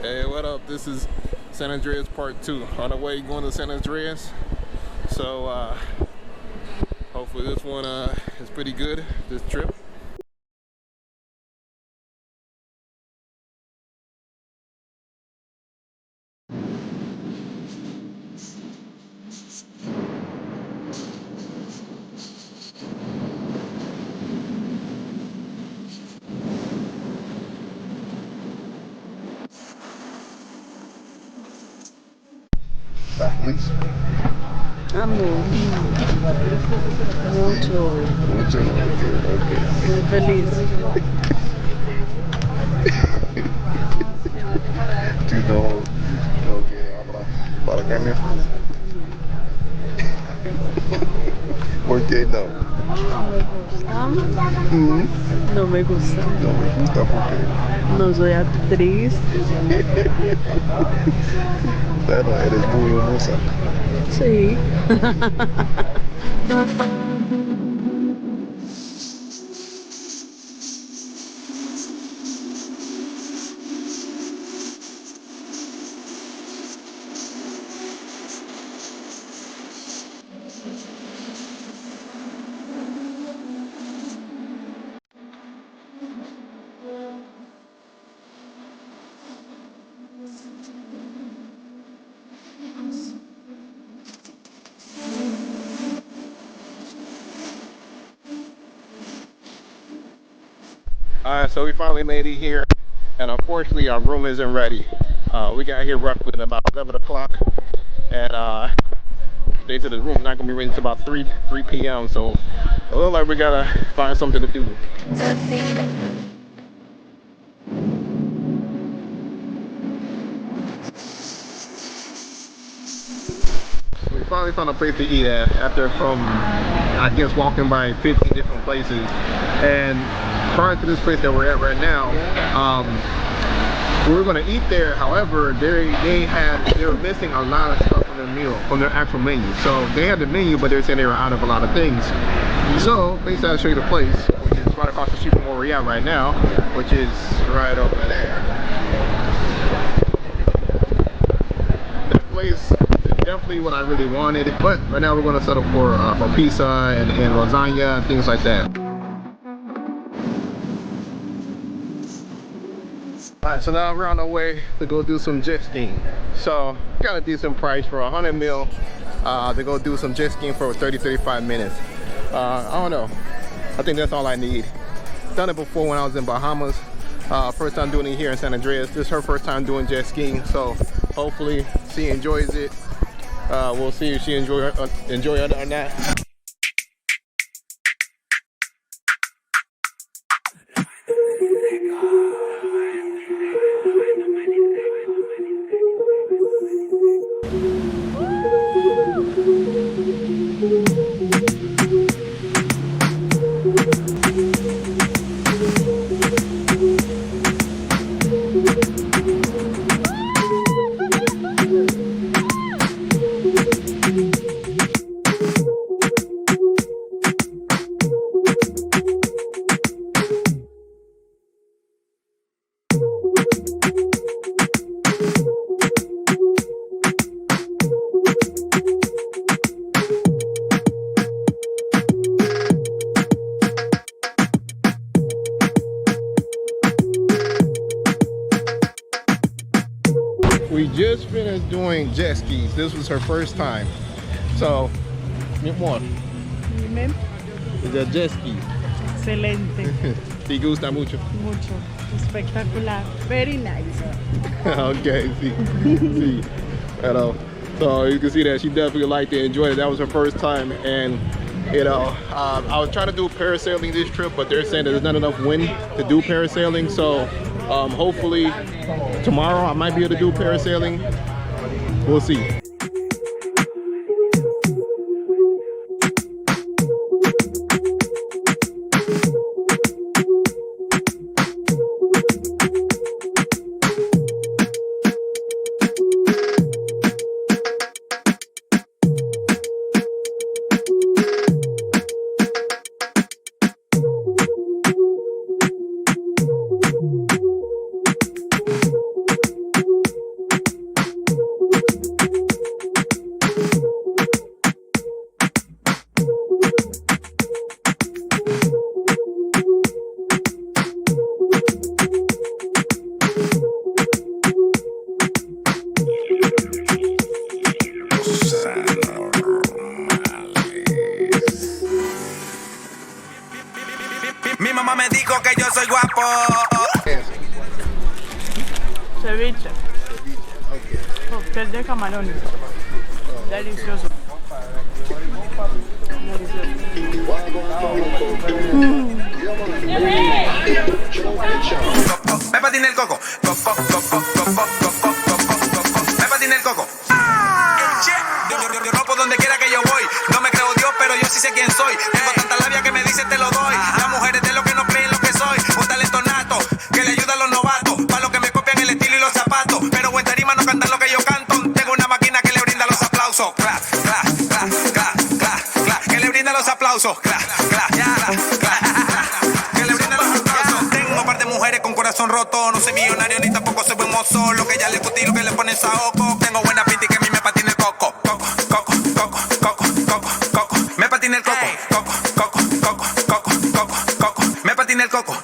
Hey, what up? This is San Andreas Part 2. On the way going to San Andreas. So hopefully this one is pretty good, this trip. Please. Amo. Mucho. Mucho. Okay. Muy feliz. Do you know que habla para cambio? ¿Por qué no? No me gusta. No me gusta porque. No soy actriz. Pero eres muy hermosa. Sí. Alright, so we finally made it here, and unfortunately our room isn't ready. We got here roughly at about 11 o'clock, and they said the room's not gonna be ready until about 3 p.m. So it looks like we gotta find something to do. We finally found a place to eat at after I guess walking by 50 different places. And prior to this place that we're at right now, we were gonna eat there. However, they were missing a lot of stuff from their meal, from their actual menu. So they had the menu, but they were saying they were out of a lot of things. So basically, I'll show you the place, which is right across the street from where we're at right now, which is right over there. That place is definitely what I really wanted, but right now we're gonna settle for pizza and lasagna and things like that. Alright, so now we're on our way to go do some jet skiing. So, got a decent price for 100 mil to go do some jet skiing for 30-35 minutes. I don't know. I think that's all I need. Done it before when I was in Bahamas. First time doing it here in San Andreas. This is her first time doing jet skiing, so hopefully she enjoys it. We'll see if she enjoy it or not. We just finished doing jet skis. This was her first time. So, mi amor, Dime. the jet ski. Excelente. ¿Te gusta mucho? Mucho. Espectacular. Very nice. Okay, see. So you can see that she definitely liked it, enjoyed it. That was her first time, and you know, I was trying to do parasailing this trip, but they're saying that there's not enough wind to do parasailing. So hopefully tomorrow I might be able to do parasailing. We'll see. pastel de camarones. Delicioso. Me patina el coco. Me patina el coco. Yo rompo donde quiera que yo voy. No me creo Dios, pero yo sí sé quién soy. Tengo tanta labia que me dice te lo doy. Las mujeres de lo que no creen lo que soy. Un talento nato que le ayuda a los novatos. Para los que me copian el estilo y los zapatos. Pero en tarima no cantan lo que yo canto. Tengo una máquina que le brinda los aplausos. Cla, cla, cla, cla, cla, cla. Que le brinda los aplausos. Cla, cla, cla, cla, cla. Que le brinda los aplausos. Tengo un par de mujeres con corazón roto. No soy millonario ni tampoco soy buen mozo. Lo que ella le gusta y lo que le ponen saoco. Tengo buena pinta y que a mí me patina el coco. Coco, coco, coco, coco, coco, coco. Me patina el coco. Coco, coco, coco, coco, coco, coco. Me patina el coco.